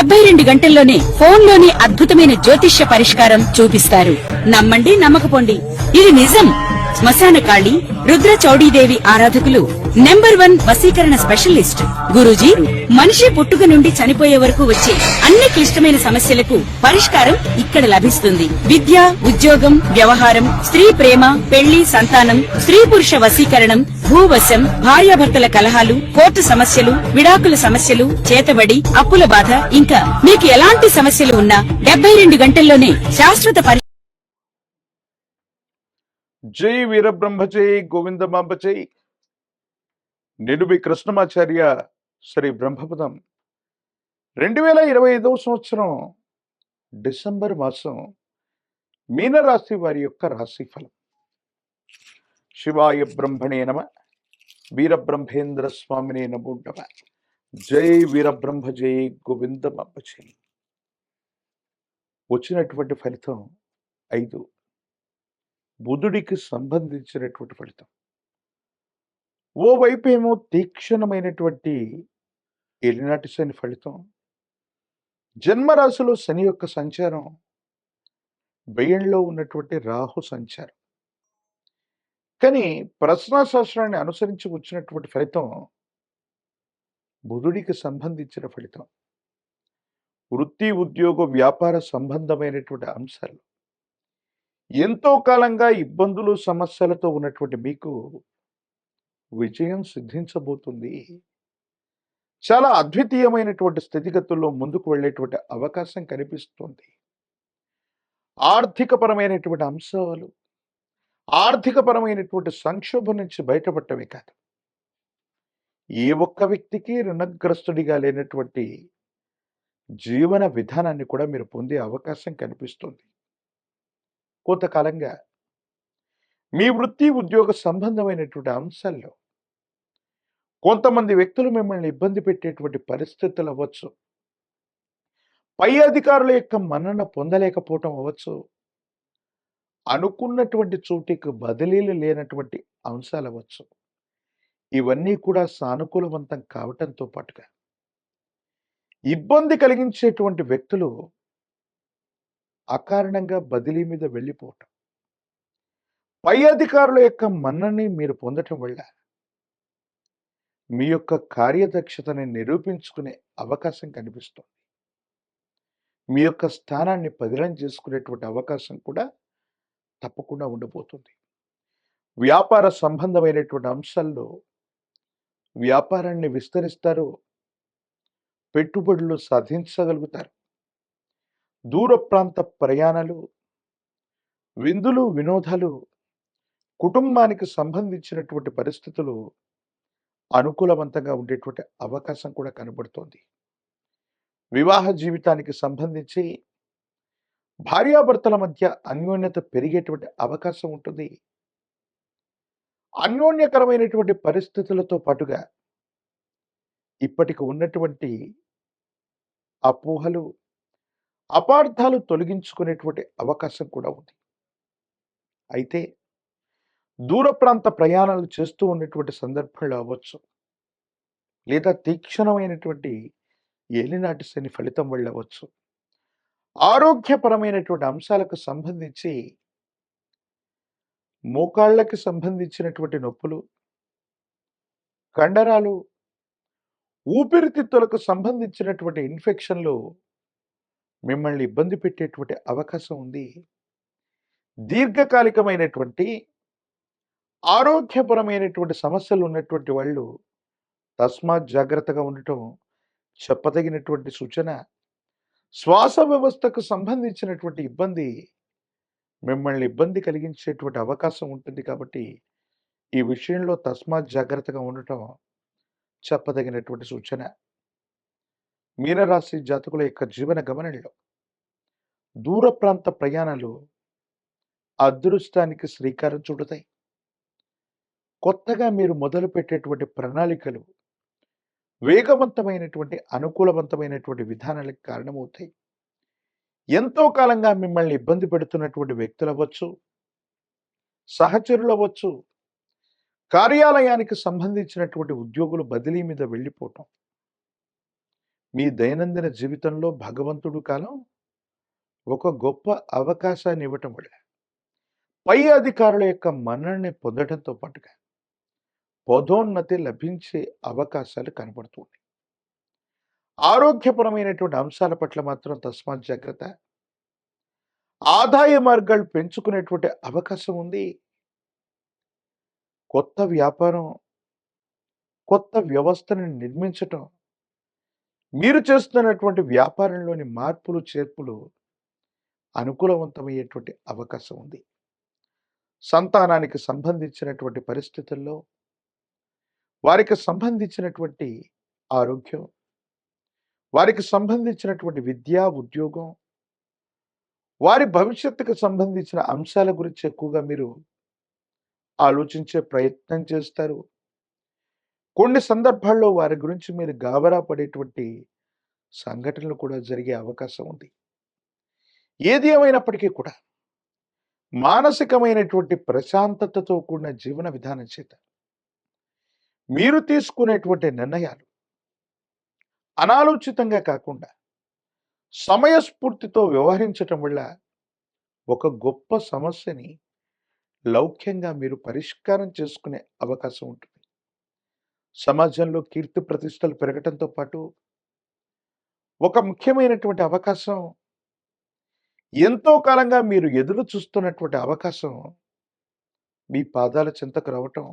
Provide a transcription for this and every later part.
72 గంటల్లోనే ఫోన్లోని అద్భుతమైన జ్యోతిష్య పరిష్కారం చూపిస్తారు. నమ్మండి, నమ్మకపోండి, ఇది నిజం. శ్మశాన కాళి రుద్ర చౌడీదేవి ఆరాధకులు నంబర్ 1 వశీకరణ స్పెషలిస్ట్. గురూజీ మనిషి పుట్టుక నుండి చనిపోయే వరకు వచ్చే అన్ని క్లిష్టమైన సమస్యలకు పరిష్కారం ఇక్కడ లభిస్తుంది. విద్య, ఉద్యోగం, వ్యవహారం, స్త్రీ ప్రేమ, పెళ్లి, సంతానం, స్త్రీ పురుష వశీకరణం, భూవశం, భార్యాభర్తల కలహాలు, కోర్టు సమస్యలు, విడాకుల సమస్యలు, చేతబడి, అప్పుల బాధ, ఇంకా మీకు ఎలాంటి సమస్యలు ఉన్నా 72 గంటల్లోనే శాశ్వత జై వీరబ్రహ్మ జై గోవిందమాంబ జై. నేను మీ కృష్ణమాచార్య శ్రీ బ్రహ్మపదం. 2025వ సంవత్సరం డిసెంబర్ మాసం మీనరాశి వారి యొక్క రాశిఫలం. శివాయ బ్రహ్మణే నమ, వీరబ్రహ్మేంద్ర స్వామినే నమో నమ. జై వీరబ్రహ్మ జై గోవిందమాంబ జై. వచ్చినటువంటి ఫలితం 5, బుధుడికి సంబంధించినటువంటి ఫలితం. ఓవైపు ఏమో తీక్షణమైనటువంటి ఏలినాటి శని ఫలితం, జన్మరాశిలో శని యొక్క సంచారం, వ్యయంలో ఉన్నటువంటి రాహు సంచారం. కానీ ప్రశ్నాశాస్త్రాన్ని అనుసరించి వచ్చినటువంటి ఫలితం బుధుడికి సంబంధించిన ఫలితం. వృత్తి, ఉద్యోగ, వ్యాపార సంబంధమైనటువంటి అంశాలు ఎంతో కాలంగా ఇబ్బందులు, సమస్యలతో ఉన్నటువంటి మీకు విజయం సిద్ధించబోతుంది. చాలా అద్వితీయమైనటువంటి స్థితిగతుల్లో ముందుకు వెళ్ళేటువంటి అవకాశం కనిపిస్తుంది. ఆర్థికపరమైనటువంటి అంశాలు, ఆర్థికపరమైనటువంటి సంక్షోభం నుంచి బయటపడటమే కాదు, ఏ ఒక్క వ్యక్తికి రుణగ్రస్తుడిగా లేనటువంటి జీవన విధానాన్ని కూడా మీరు పొందే అవకాశం కనిపిస్తుంది. కొంతకాలంగా మీ వృత్తి, ఉద్యోగ సంబంధమైనటువంటి అంశాల్లో కొంతమంది వ్యక్తులు మిమ్మల్ని ఇబ్బంది పెట్టేటువంటి పరిస్థితులు అవ్వచ్చు, పై అధికారుల యొక్క మన్నన పొందలేకపోవటం అవ్వచ్చు, అనుకున్నటువంటి చోటికి బదిలీలు లేనటువంటి అంశాలు అవ్వచ్చు. ఇవన్నీ కూడా సానుకూలవంతం కావటంతో పాటుగా ఇబ్బంది కలిగించేటువంటి వ్యక్తులు అకారణంగా బదిలీ మీద వెళ్ళిపోవటం, పై అధికారుల యొక్క మన్నని మీరు పొందటం వల్ల మీ యొక్క కార్యదక్షతని నిరూపించుకునే అవకాశం కనిపిస్తుంది. మీ యొక్క స్థానాన్ని పదిలం చేసుకునేటువంటి అవకాశం కూడా తప్పకుండా ఉండబోతుంది. వ్యాపార సంబంధమైనటువంటి అంశాల్లో వ్యాపారాన్ని విస్తరిస్తారు, పెట్టుబడులు సాధించగలుగుతారు. దూర ప్రాంత ప్రయాణాలు, విందులు, వినోదాలు, కుటుంబానికి సంబంధించినటువంటి పరిస్థితులు అనుకూలవంతంగా ఉండేటువంటి అవకాశం కూడా కనబడుతోంది. వివాహ జీవితానికి సంబంధించి భార్యాభర్తల మధ్య అన్యోన్యత పెరిగేటువంటి అవకాశం ఉంటుంది. అన్యోన్యకరమైనటువంటి పరిస్థితులతో పాటుగా ఇప్పటికి ఉన్నటువంటి అపోహలు, అపార్థాలు తొలగించుకునేటువంటి అవకాశం కూడా ఉంది. అయితే దూర ప్రాంత ప్రయాణాలు చేస్తూ ఉన్నటువంటి సందర్భంలో అవ్వచ్చు, లేదా తీక్షణమైనటువంటి ఏలినాటి శని ఫలితం వల్ల అవ్వచ్చు, ఆరోగ్యపరమైనటువంటి అంశాలకు సంబంధించి మోకాళ్ళకి సంబంధించినటువంటి నొప్పులు, కండరాలు, ఊపిరితిత్తులకు సంబంధించినటువంటి ఇన్ఫెక్షన్లు మిమ్మల్ని ఇబ్బంది పెట్టేటువంటి అవకాశం ఉంది. దీర్ఘకాలికమైనటువంటి ఆరోగ్యపరమైనటువంటి సమస్యలు ఉన్నటువంటి వాళ్ళు తస్మాత్ జాగ్రత్తగా ఉండటం చెప్పదగినటువంటి సూచన. శ్వాస వ్యవస్థకు సంబంధించినటువంటి ఇబ్బంది మిమ్మల్ని ఇబ్బంది కలిగించేటువంటి అవకాశం ఉంటుంది. కాబట్టి ఈ విషయంలో తస్మాత్ జాగ్రత్తగా ఉండటం చెప్పదగినటువంటి సూచన. మీనరాశి జాతకుల యొక్క జీవన గమనంలో దూర ప్రాంత ప్రయాణాలు అదృష్టానికి శ్రీకారం చుడతాయి. కొత్తగా మీరు మొదలు పెట్టేటువంటి ప్రణాళికలు వేగవంతమైనటువంటి, అనుకూలవంతమైనటువంటి విధానాలకు కారణమవుతాయి. ఎంతో కాలంగా మిమ్మల్ని ఇబ్బంది పెడుతున్నటువంటి వ్యక్తులు అవ్వచ్చు, సహచరులు అవ్వచ్చు, కార్యాలయానికి సంబంధించినటువంటి ఉద్యోగులు బదిలీ మీద వెళ్ళిపోవటం, మీ దైనందిన జీవితంలో భగవంతుడు కాలం ఒక గొప్ప అవకాశాన్ని ఇవ్వటం వల్ల పై అధికారుల యొక్క మన్ననని పొందడంతో పాటుగా పదోన్నతి లభించే అవకాశాలు కనబడుతుంది. ఆరోగ్యపరమైనటువంటి అంశాల పట్ల మాత్రం తస్మాత్ జాగ్రత్త. ఆదాయ మార్గాలు పెంచుకునేటువంటి అవకాశం ఉంది. కొత్త వ్యాపారం, కొత్త వ్యవస్థను నిర్మించటం, మీరు చేస్తున్నటువంటి వ్యాపారంలోని మార్పులు చేర్పులు అనుకూలవంతమయ్యేటువంటి అవకాశం ఉంది. సంతానానికి సంబంధించినటువంటి పరిస్థితుల్లో వారికి సంబంధించినటువంటి ఆరోగ్యం, వారికి సంబంధించినటువంటి విద్యా ఉద్యోగం, వారి భవిష్యత్తుకు సంబంధించిన అంశాల గురించి ఎక్కువగా మీరు ఆలోచించే ప్రయత్నం చేస్తారు. కొన్ని సందర్భాల్లో వారి గురించి మీరు గాబరా పడేటువంటి సంఘటనలు కూడా జరిగే అవకాశం ఉంది. ఏది ఏమైనప్పటికీ కూడా మానసికమైనటువంటి ప్రశాంతతతో కూడిన జీవన విధానం చేత మీరు తీసుకునేటువంటి నిర్ణయాలు అనాలోచితంగా కాకుండా సమయస్ఫూర్తితో వ్యవహరించటం వల్ల ఒక గొప్ప సమస్యని లౌక్యంగా మీరు పరిష్కారం చేసుకునే అవకాశం ఉంటుంది. సమాజంలో కీర్తి ప్రతిష్టలు పెరగటంతో పాటు ఒక ముఖ్యమైనటువంటి అవకాశం, ఎంతో కాలంగా మీరు ఎదురు చూస్తున్నటువంటి అవకాశం మీ పాదాల చెంతకు రావటం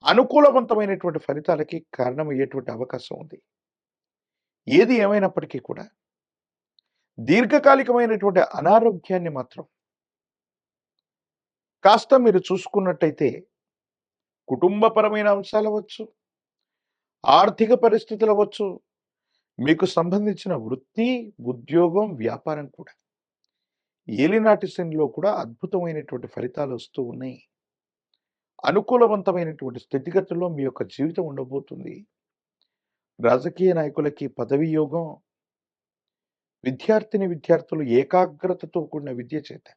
అనుకూలవంతమైనటువంటి ఫలితాలకి కారణమయ్యేటువంటి అవకాశం ఉంది. ఏది ఏమైనప్పటికీ కూడా దీర్ఘకాలికమైనటువంటి అనారోగ్యాన్ని మాత్రం కాస్త మీరు చూసుకున్నట్టయితే కుటుంబపరమైన అంశాలు అవ్వచ్చు, ఆర్థిక పరిస్థితులు అవ్వచ్చు, మీకు సంబంధించిన వృత్తి, ఉద్యోగం, వ్యాపారం కూడా ఏలినాటి శనిలో కూడా అద్భుతమైనటువంటి ఫలితాలు వస్తూ ఉన్నాయి. అనుకూలవంతమైనటువంటి స్థితిగతుల్లో మీ యొక్క జీవితం ఉండబోతుంది. రాజకీయ నాయకులకి పదవి యోగం, విద్యార్థులు ఏకాగ్రతతో కూడిన విద్య చేత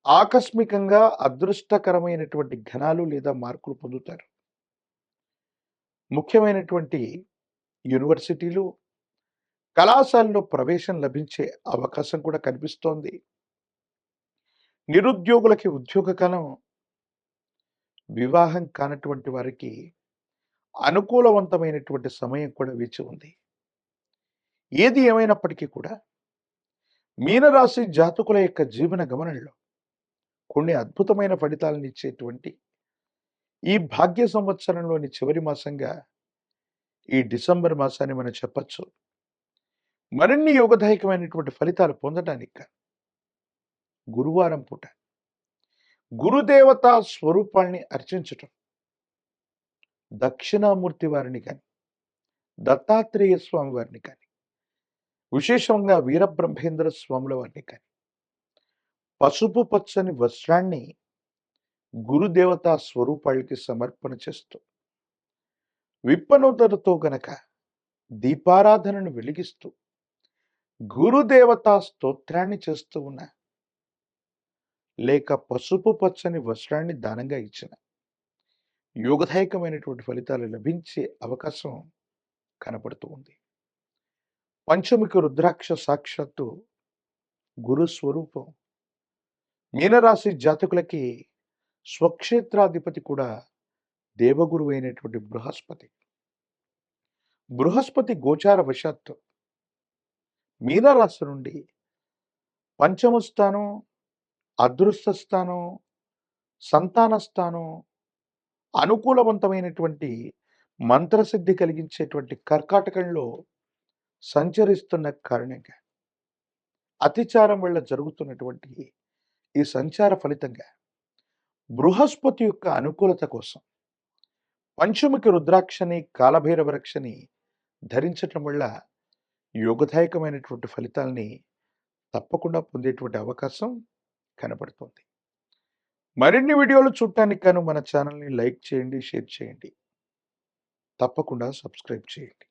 ఆకస్మికంగా అదృష్టకరమైనటువంటి ఘనాలు లేదా మార్కులు పొందుతారు. ముఖ్యమైనటువంటి యూనివర్సిటీలు, కళాశాలలో ప్రవేశం లభించే అవకాశం కూడా కనిపిస్తోంది. నిరుద్యోగులకి ఉద్యోగ కాలం, వివాహం కానటువంటి వారికి అనుకూలవంతమైనటువంటి సమయం కూడా వేచి ఉంది. ఏది ఏమైనప్పటికీ కూడా మీనరాశి జాతకుల యొక్క జీవన గమనంలో కొన్ని అద్భుతమైన ఫలితాలను ఇచ్చేటువంటి ఈ భాగ్య సంవత్సరంలోని చివరి మాసంగా ఈ డిసెంబర్ మాసాన్ని మనం చెప్పచ్చు. మరిన్ని యోగదాయకమైనటువంటి ఫలితాలు పొందడానికి గురువారం పూట గురుదేవత స్వరూపాన్ని అర్చించటం, దక్షిణామూర్తి వారిని కానీ, దత్తాత్రేయ స్వామి వారిని కానీ, విశేషంగా వీరబ్రహ్మేంద్ర స్వాముల వారిని కానీ పసుపు పచ్చని వస్త్రాన్ని గురుదేవతా స్వరూపాలకి సమర్పణ చేస్తూ విప్పనూతలతో గనక దీపారాధనను వెలిగిస్తూ గురుదేవతా స్తోత్రాన్ని చేస్తూ ఉన్న, లేక పసుపు పచ్చని వస్త్రాన్ని దానంగా ఇచ్చిన యోగదాయకమైనటువంటి ఫలితాలు లభించే అవకాశం కనపడుతూ ఉంది. పంచముఖి రుద్రాక్ష సాక్షాత్తు గురు స్వరూపం. మీనరాశి జాతకులకి స్వక్షేత్రాధిపతి కూడా దేవగురు అయినటువంటి బృహస్పతి. బృహస్పతి గోచార వశాత్తు మీనరాశి నుండి పంచమ స్థానం, అదృష్ట స్థానం, సంతాన స్థానం, అనుకూలవంతమైనటువంటి మంత్రసిద్ధి కలిగించేటువంటి కర్కాటకంలో సంచరిస్తున్న కారణంగా అతిచారం వల్ల జరుగుతున్నటువంటి ఈ సంచార ఫలితంగా బృహస్పతి యొక్క అనుకూలత కోసం పంచముఖి రుద్రాక్షని, కాలభైరవ రక్షని ధరించటం వల్ల యోగదాయకమైనటువంటి ఫలితాల్ని తప్పకుండా పొందేటువంటి అవకాశం కనబడుతుంది. మరిన్ని వీడియోలు చూడటానికి గాను మన ఛానల్ని లైక్ చేయండి, షేర్ చేయండి, తప్పకుండా సబ్స్క్రైబ్ చేయండి.